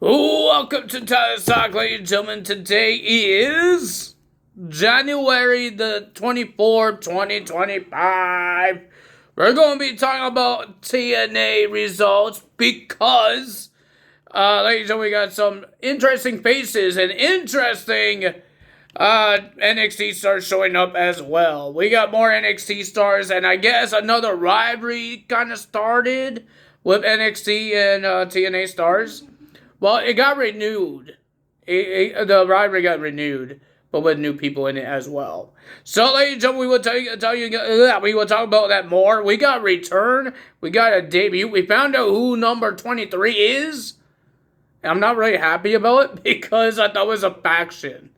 Welcome to Tyler's Talk, ladies and gentlemen. Today is January the 24th, 2025. We're going to be talking about TNA results because, ladies and gentlemen, we got some interesting faces and interesting NXT stars showing up as well. We got more NXT stars, and I guess another rivalry kind of started with NXT and TNA stars. Well, it got renewed. The rivalry got renewed, but with new people in it as well. So, ladies and gentlemen, we will talk about that more. We got return. We got a debut. We found out who number 23 is. I'm not really happy about it because I thought it was a faction.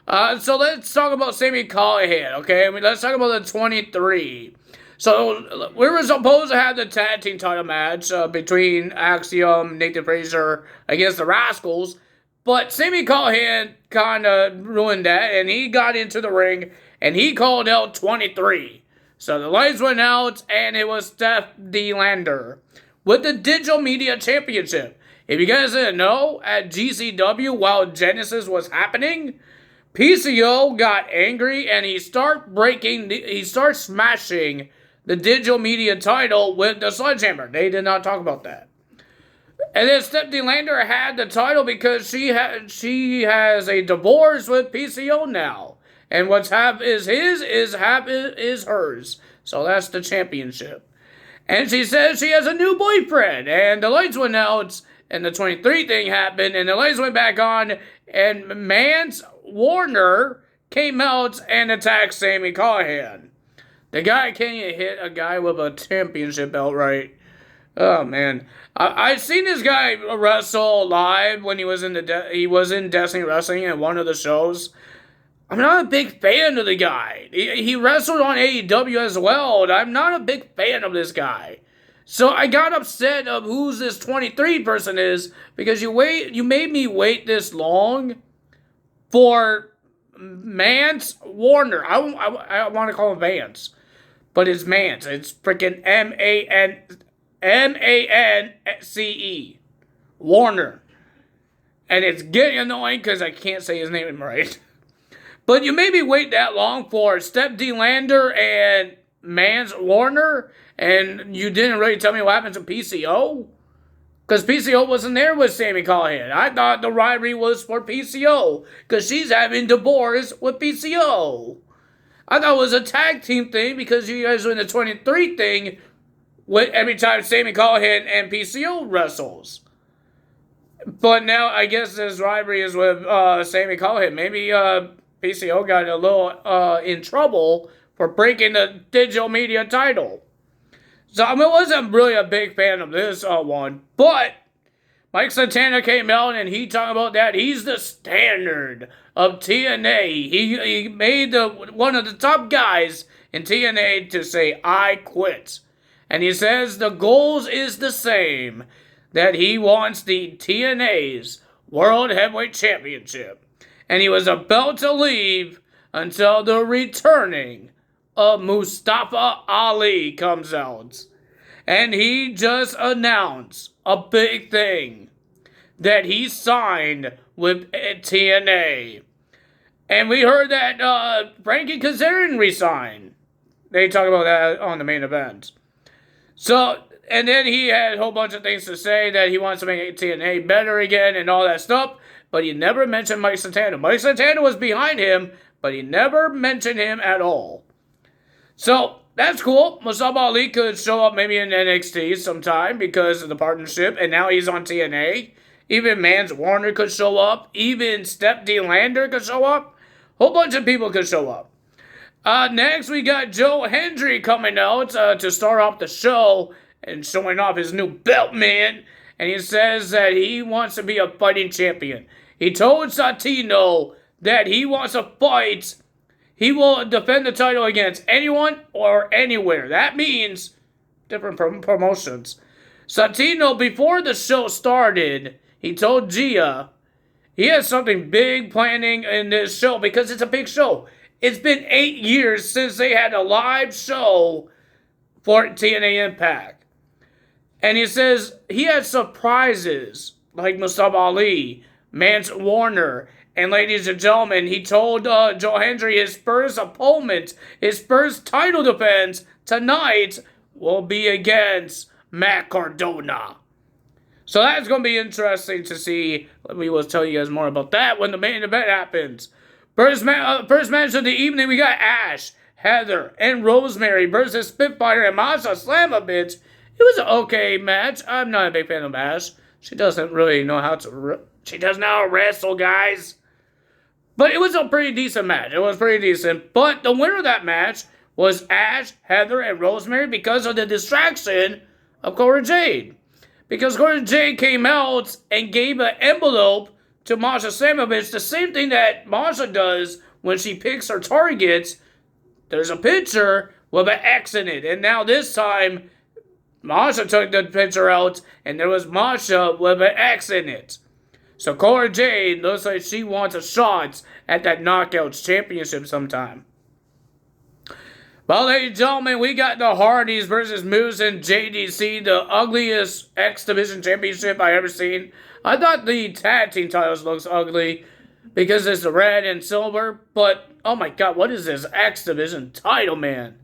So let's talk about Sami Callihan, okay? Let's talk about the 23. So, we were supposed to have the tag team title match between Axiom, Nathan Frazer against the Rascals, but Sami Callihan kind of ruined that, and he got into the ring, and he called out 23. So, the lights went out, and it was Steph D. Lander with the Digital Media Championship. If you guys didn't know, at GCW, while Genesis was happening, PCO got angry, and he started smashing the digital media title with the sledgehammer. They did not talk about that. And then Stephanie Lander had the title because she has a divorce with PCO now. And what's half is his is hers. So that's the championship. And she says she has a new boyfriend. And the lights went out, and the 23 thing happened, and the lights went back on, and Mance Warner came out and attacked Sami Callihan. The guy can't hit a guy with a championship belt, right? Oh man, I've seen this guy wrestle live when he was in Destiny Wrestling at one of the shows. I'm not a big fan of the guy. He wrestled on AEW as well, and I'm not a big fan of this guy. So I got upset of who's this 23 person is because you made me wait this long for Mance Warner. I want to call him Vance. But it's Mance. It's freaking M-A-N-C-E. Warner. And it's getting annoying because I can't say his name right. But you made me wait that long for Steph D. Lander and Mance Warner. And you didn't really tell me what happened to PCO. Because PCO wasn't there with Sami Callihan. I thought the rivalry was for PCO. Because she's having divorce with PCO. I thought it was a tag team thing because you guys were in the 23 thing with every time Sami Callihan and PCO wrestles. But now I guess this rivalry is with Sami Callihan. Maybe PCO got a little in trouble for breaking the digital media title. So I wasn't really a big fan of this one. But Mike Santana came out and he talked about that. He's the standard of TNA. He made one of the top guys in TNA to say, I quit. And he says the goals is the same. That he wants the TNA's World Heavyweight Championship. And he was about to leave until the returning of Mustafa Ali comes out. And he just announced a big thing that he signed with TNA. And we heard that Frankie Kazarian resigned. They talk about that on the main event. So, and then he had a whole bunch of things to say that he wants to make TNA better again and all that stuff. But he never mentioned Mike Santana. Mike Santana was behind him, but he never mentioned him at all. So, that's cool. Mustafa Ali could show up maybe in NXT sometime because of the partnership, and now he's on TNA. Even Mance Warner could show up. Even Steph D. Lander could show up. Whole bunch of people could show up. Next, we got Joe Hendry coming out to start off the show and showing off his new belt, man. And he says that he wants to be a fighting champion. He told Santino that he wants to fight. He will defend the title against anyone or anywhere. That means different promotions. Santino, before the show started, he told Gia he has something big planning in this show because it's a big show. It's been 8 years since they had a live show for TNA Impact. And he says he has surprises like Mustafa Ali, Mance Warner. And ladies and gentlemen, he told Joe Hendry his first opponent, his first title defense tonight will be against Matt Cardona. So that's going to be interesting to see. We will tell you guys more about that when the main event happens. First match of the evening, we got Ash, Heather, and Rosemary versus Spitfire and Masha Slamovich. It was an okay match. I'm not a big fan of Ash. She doesn't really know how to... She doesn't know how to wrestle, guys. But it was a pretty decent match. It was pretty decent. But the winner of that match was Ash, Heather, and Rosemary because of the distraction of Cora Jade. Because Cora Jade came out and gave an envelope to Masha Slamovich, the same thing that Masha does when she picks her targets. There's a picture with an X in it. And now this time, Masha took the picture out and there was Masha with an X in it. So Cora Jade looks like she wants a shot at that Knockouts Championship sometime. Well, ladies and gentlemen, we got the Hardys versus Moose and JDC, the ugliest X Division Championship I've ever seen. I thought the tag team titles looks ugly because it's the red and silver, but oh my god, what is this X Division title, man?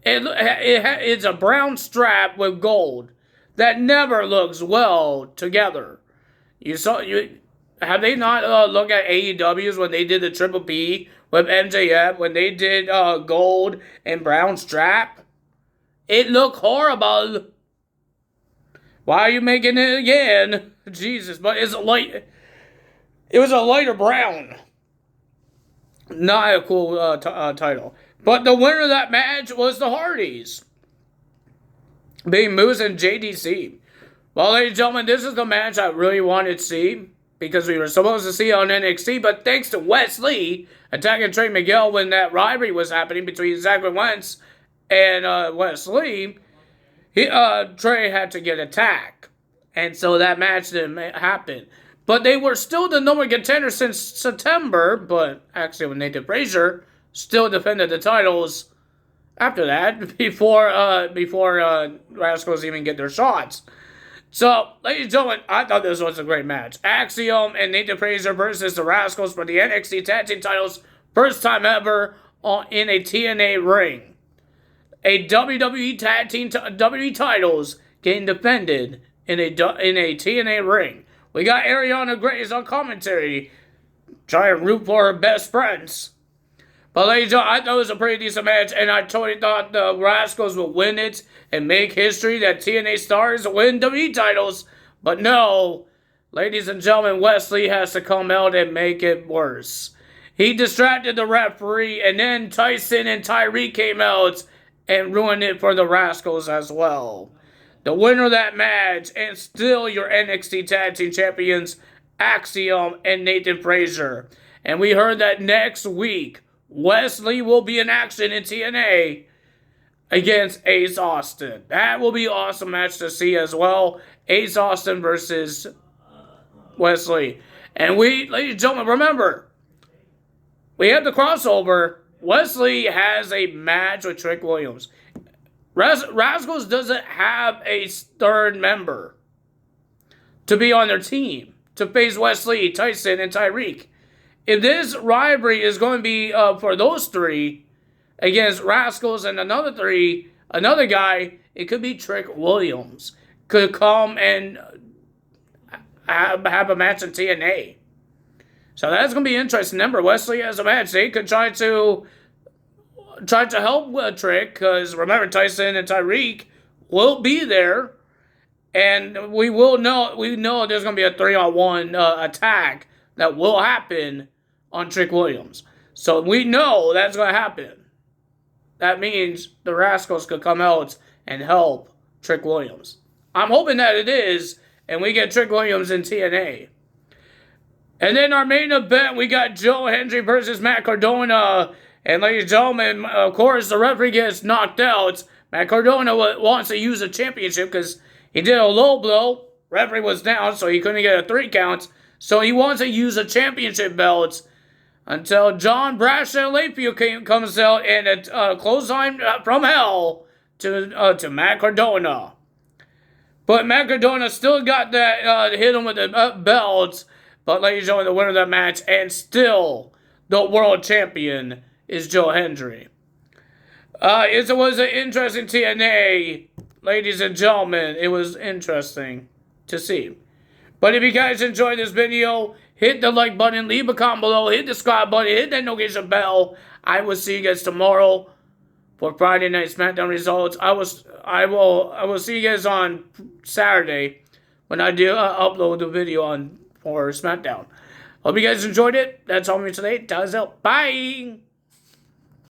It's a brown strap with gold that never looks well together. Have they not looked at AEWs when they did the Triple P with MJF, when they did gold and brown strap? It looked horrible. Why are you making it again? Jesus, but it was a lighter brown. Not a cool title. But the winner of that match was the Hardys, being Moose and JDC. Well, ladies and gentlemen, this is the match I really wanted to see because we were supposed to see it on NXT, but thanks to Wes Lee attacking Trey Miguel when that rivalry was happening between Zachary Wentz and Wes Lee, Trey had to get attacked. And so that match didn't happen. But they were still the number one contender since September, but actually with Nathan Frazier still defended the titles after that, before Rascals even get their shots. So, ladies and gentlemen, I thought this was a great match. Axiom and Nathan Frazier versus the Rascals for the NXT Tag Team titles. First time ever in a TNA ring. A WWE Tag Team WWE titles getting defended in a TNA ring. We got Ariana Grace on commentary, trying to root for her best friends. But ladies and gentlemen, I thought it was a pretty decent match, and I totally thought the Rascals would win it and make history that TNA stars win WWE titles. But no, ladies and gentlemen, Wes Lee has to come out and make it worse. He distracted the referee, and then Tyson and Tyreek came out and ruined it for the Rascals as well. The winner of that match, and still your NXT Tag Team Champions, Axiom and Nathan Frazier. And we heard that next week, Wes Lee will be in action in TNA against Ace Austin. That will be an awesome match to see as well. Ace Austin versus Wes Lee. And ladies and gentlemen, remember, we have the crossover. Wes Lee has a match with Trick Williams. Rascals doesn't have a third member to be on their team to face Wes Lee, Tyson, and Tyreek. If this rivalry is going to be for those three against Rascals and another guy, it could be Trick Williams. Could come and have a match in TNA. So that's going to be interesting. Remember, Wes Lee has a match. They could try to help Trick, because remember, Tyson and Tyreek will be there. And we know there's going to be a 3-on-1 attack that will happen on Trick Williams. So we know that's going to happen. That means the Rascals could come out and help Trick Williams. I'm hoping that it is, and we get Trick Williams in TNA. And then our main event, we got Joe Hendry versus Matt Cardona. And ladies and gentlemen, of course, the referee gets knocked out. Matt Cardona wants to use a championship because he did a low blow. Referee was down, so he couldn't get a 3 count. So he wants to use a championship belt until John Brash and Lakeview comes out and a clothesline from hell to Matt Cardona. But Matt Cardona still got that, hit him with the belts. But ladies and gentlemen, the winner of that match, and still the world champion, is Joe Hendry. It was an interesting TNA, ladies and gentlemen. It was interesting to see. But if you guys enjoyed this video, hit the like button, leave a comment below, hit the subscribe button, hit that notification bell. I will see you guys tomorrow for Friday Night SmackDown results. I will see you guys on Saturday when I do upload the video for SmackDown. Hope you guys enjoyed it. That's all for me today. Guys out. Bye.